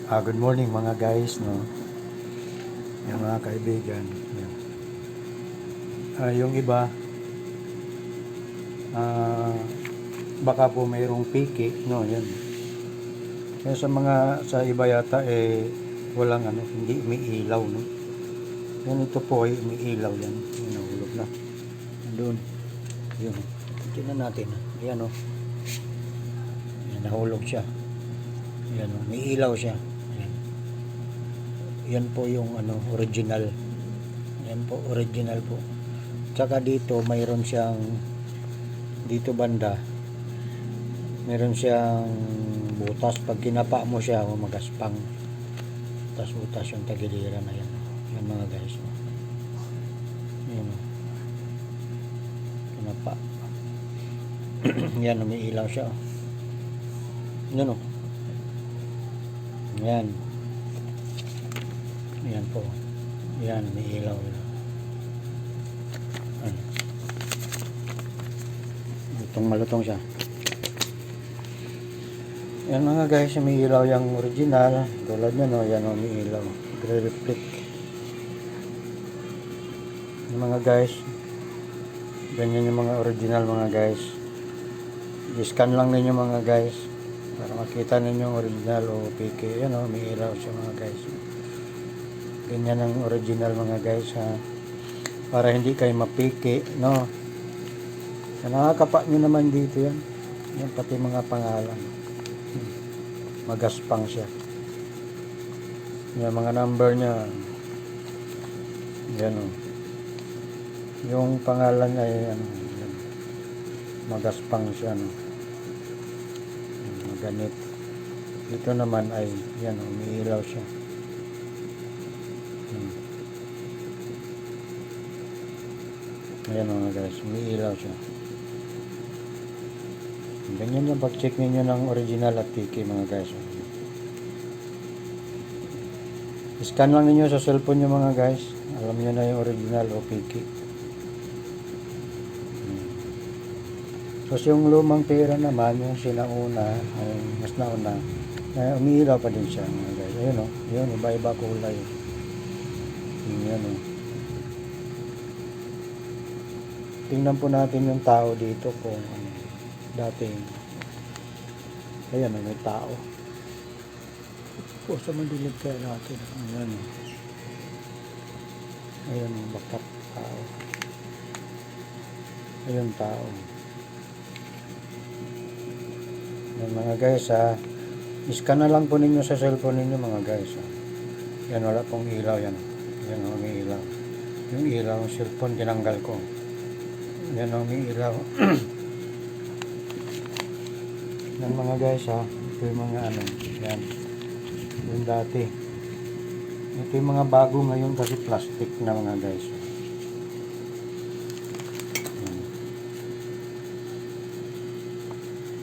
Good morning mga guys, no? Yung mga kaibigan. Yan. Yung iba, ah, baka po mayroong piki, no? Yan. Kaya sa iba yata, walang ano, hindi umiilaw, no? Yan, ito po ay umiilaw yan. Yan, nahulog na. Doon. Yun. Tingnan natin. Yan, no? Yan, nahulog siya. Yan, no? Umiilaw siya. Yan. Yan po yung ano, original. Yan po, original po. Tsaka dito, mayroon siyang dito banda, meron siyang butas. Pag kinapa mo siya, magaspang. Butas butas yung tagiliran na yan. Yan mga guys. Yan. Kinapa. Yan, umiilaw siya. Yan o. Yan. Yan po. Yan, umiilaw. Itong malutong siya. Yan mga guys, umiilaw yung original. Tulad nyo, no? Yan umiilaw. Nagre-reflect. Yung mga guys, ganyan yung mga original mga guys. I-scan lang ninyo mga guys para makita ninyo yung original o fake. Yan o, umiilaw siya mga guys. Ganyan ang original mga guys, ha? Para hindi kayo mapiki, no? Nakakapa nyo naman dito yan. Yan pati mga pangalan. Magaspang siya. Yan mga number niya. Yan o. Yung pangalan ay ano, yan. Magaspang siya, no? Maganit. Dito naman ay yan o, umiilaw siya. Ayan mga guys, umiilaw siya. Ganyan yung pag-check ninyo ng original at fake mga guys. Scan lang ninyo sa cellphone nyo mga guys. Alam nyo na yung original o fake. So yung lumang pera naman, yung sinauna, mas nauna, umiilaw pa din siya mga guys. Ayun o, yun, iba-iba kulay. Yan o. Tingnan po natin yung tao dito kung dating ayan, may tao po sa mandilig kaya natin. Ayan yung bakat tao. Ayun tao. Yan mga guys, iscan na lang po ninyo sa cellphone ninyo mga guys. Yan, wala pong ilaw yan. Yan ang may ilaw. Yung ilaw ng cellphone tinanggal ko. Yan ang may ilaw. Yan mga guys, ito yung mga ano, yan yung dati. Ito yung mga bago ngayon kasi plastic na mga guys.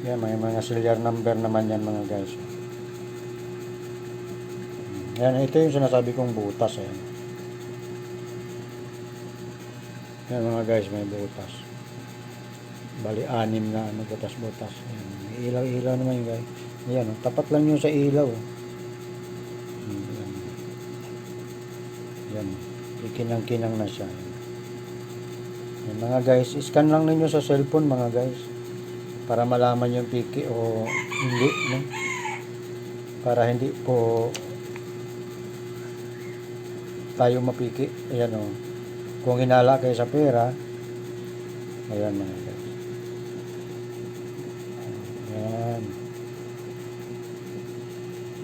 Yan, may mga serial number naman yan mga guys. Yan, ito yung sinasabi kong butas. Yan mga guys, may butas. Bali, 6 na ano, butas-butas. Ilaw-ilaw naman yung guys. Ayan, tapat lang nyo sa ilaw. Yan. Kinang-kinang na siya. Yan, mga guys, scan lang ninyo sa cellphone mga guys. Para malaman yung piki o hindi. No? Para hindi po tayo mapiki. Ayan o. Kung hinala kayo sa pera, ayan mga guys. Yan.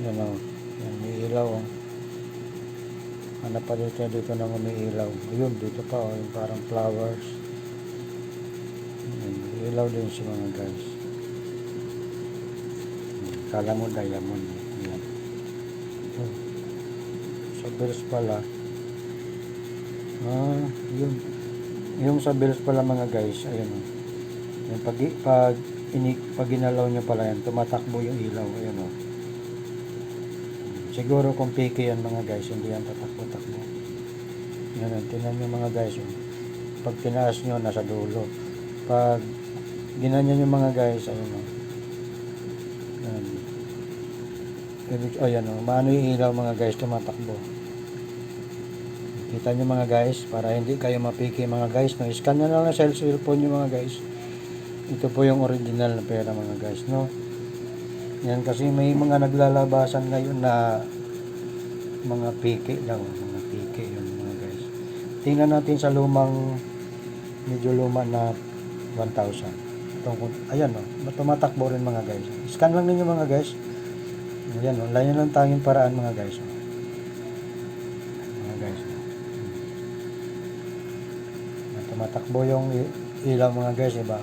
Yan o. Yan, may ilaw o. Hanap pa dito nang umiilaw. Ayun, dito pa o. Yung parang flowers. Yan, ilaw din siya mga guys. Kala mo diamond. Yan. Sa bills pala. Yun. Yung sa bills pala mga guys. Ayun o. Yung pag ginalaw nyo pala yan, tumatakbo yung ilaw. Ayan o. Siguro kung piki yan mga guys, hindi yan tatakbo-takbo. Yan, tinan nyo mga guys. Pag tinaas nyo, nasa dulo. Pag ginanyan nyo mga guys, ayun o. Yan. Ayan o, maano yung ilaw mga guys, tumatakbo. Kita nyo mga guys, para hindi kayo mapiki mga guys, no? Scan nyo lang sa cellphone nyo mga guys. Ito po yung original na pera mga guys, no? Yan, kasi may mga naglalabasan ngayon na mga piki daw, mga piki yun mga guys. Tingnan natin sa lumang, medyo luma na 1,000. Ayan o, tumatakbo rin mga guys. Scan lang ninyo mga guys. Ayan o, yan lang tanging paraan mga guys. Mga guys. Tumatakbo yung ilaw mga guys, iba.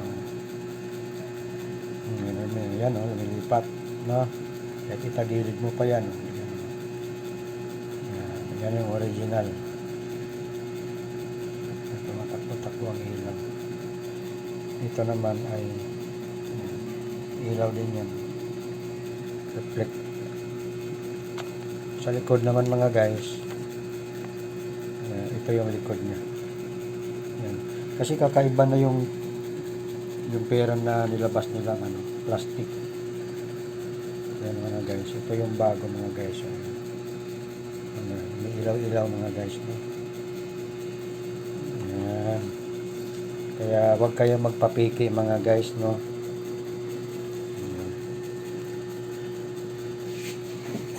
Yan o, lumilipat. No? Kahit itagilid mo pa yan. Yan yung original. Tumatakbo-takbo ang ilaw. Ito naman ay ilaw din yan. Reflect. Sa likod naman mga guys, ito yung likod niya. Yan. Kasi kakaiba na yung pera na nilabas nilang plastic. Yan mga guys. Ito yung bago mga guys. May ilaw-ilaw mga guys. No? Yan. Kaya wag kayo magpapiki mga guys, no.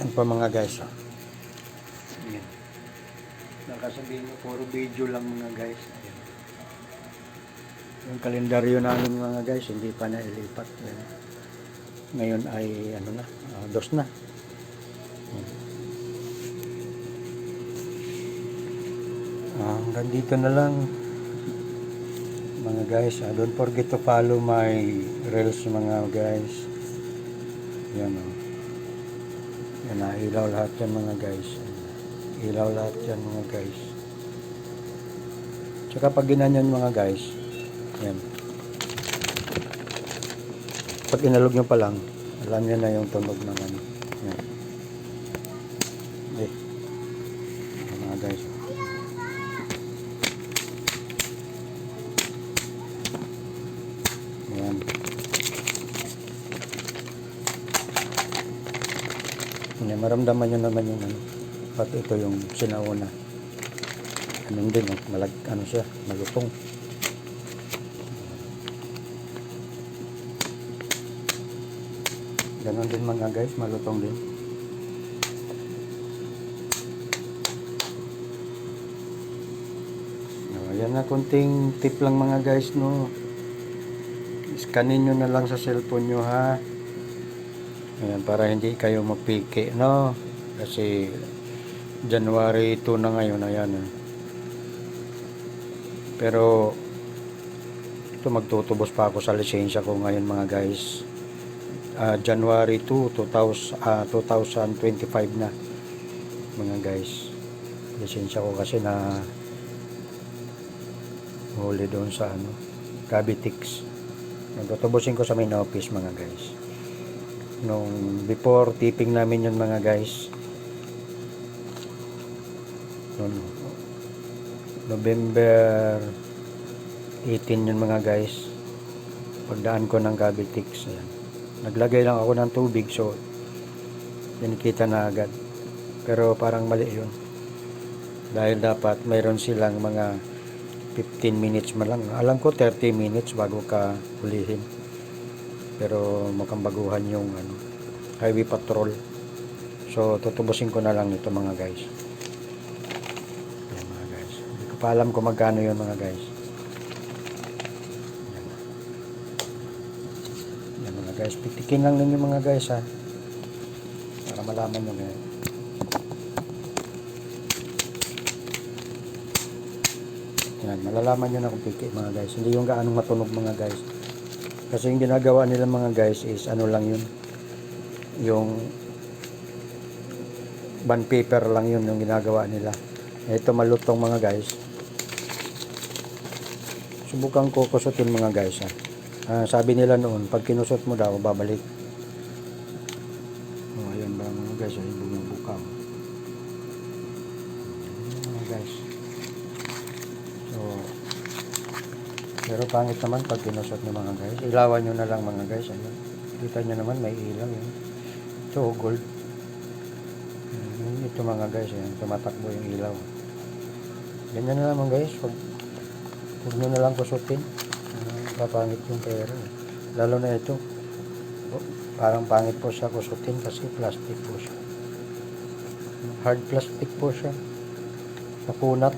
Yan po mga guys. Yan. Nakasabihin nyo, puro video lang mga guys. Yan. Yung kalendaryo namin mga guys, hindi pa nailipat. Yan. Ngayon ay dos na. Hanggang dito na lang mga guys. Don't forget to follow my reels mga guys. Yan o. Yan na, ilaw lahat yan mga guys. Ilaw lahat yan mga guys. Tsaka pag ginanyan mga guys, yan. Pag inalog nyo pa lang, alam nyo na yung tunog ng yan. Yan mga guys. Yan. Yan, maramdaman nyo naman yung pati ito yung sinauna. Anong din, siya, malutong. Ganon din mga guys, malutong din. Yan na, kunting tip lang mga guys, no. Scanin nyo na lang sa cellphone nyo ha. Ayan, para hindi kayo mapiki, no. Kasi January 2 na ngayon, ayan. Pero ito, magtutubos pa ako sa lisensya ko ngayon mga guys. January 2, 2025 na mga guys. Lisensya ko kasi na huli doon sa Cavitex. Nagtutubusin ko sa main office mga guys. Nung before tipping namin yun mga guys. Noong November 18 yun mga guys. Pagdaan ko ng Cavitex. Naglagay lang ako ng tubig so nakita na agad. Pero parang mali yun. Dahil dapat mayroon silang mga 15 minutes man lang. Alam ko 30 minutes bago ka hulihin. Pero mukhang baguhan yung highway patrol. So tutubusin ko na lang ito mga guys. Yan mga guys. Hindi ko pa alam kung magkano yun mga guys. Yan mga guys. Pitikin lang ninyo mga guys ha. Para malaman nyo ngayon. Yan, malalaman nyo na kung piki mga guys. Hindi yung gaanong matunog mga guys. Kasi yung ginagawa nila mga guys is lang yun. Yung bond paper lang yun yung ginagawa nila. Ito malutong mga guys. Subukan ko kusutin mga guys ha. Sabi nila noon, pag kinusot mo daw, babalik. Ayan ba mga guys, ay bumubukaw. Mga guys. So, pero pangit naman pag kinusot nyo mga guys. Ilawan nyo na lang mga guys. Kita nyo naman may ilaw yun. Ito gold. Ito mga guys, ayan, tumatakbo yung ilaw. Ganyan na naman guys, huwag nyo na lang kusutin. Papangit yung pera. Lalo na ito. Parang pangit po siya kusutin kasi plastic po siya. Hard plastic po siya. Nakunat.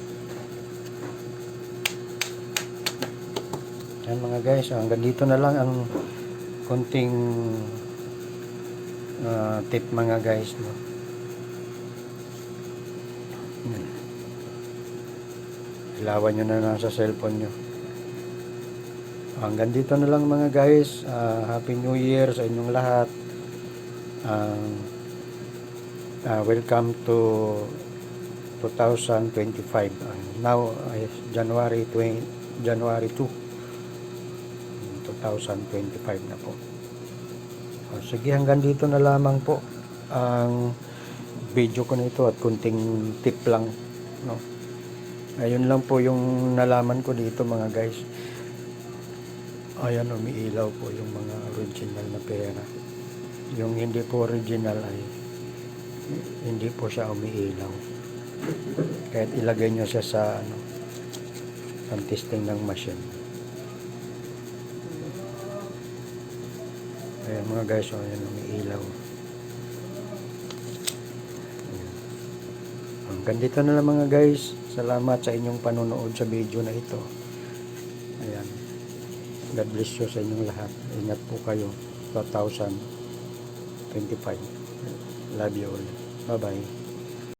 Yan mga guys, hanggang dito na lang ang konting tip mga guys, no? Ilawan nyo na lang sa cellphone nyo. Hanggang dito na lang mga guys. Happy New Year sa inyong lahat. Welcome to 2025. Now is January 2, 2025 na po. Sige, hanggang dito na lamang po ang video ko nito at kunting tip lang, no? Ayun lang po yung nalaman ko dito mga guys. Ayan, umiilaw po yung mga original na pera. Yung hindi po original ay hindi po siya umiilaw. Kahit ilagay nyo siya sa ang testing ng machine. Ayan mga guys, ayan, umiilaw. Hanggang dito na lang mga guys. Salamat sa inyong panonood sa video na ito. Ayan. God bless you sa inyong lahat. Ingat po kayo. 2025. Love you all. Bye-bye.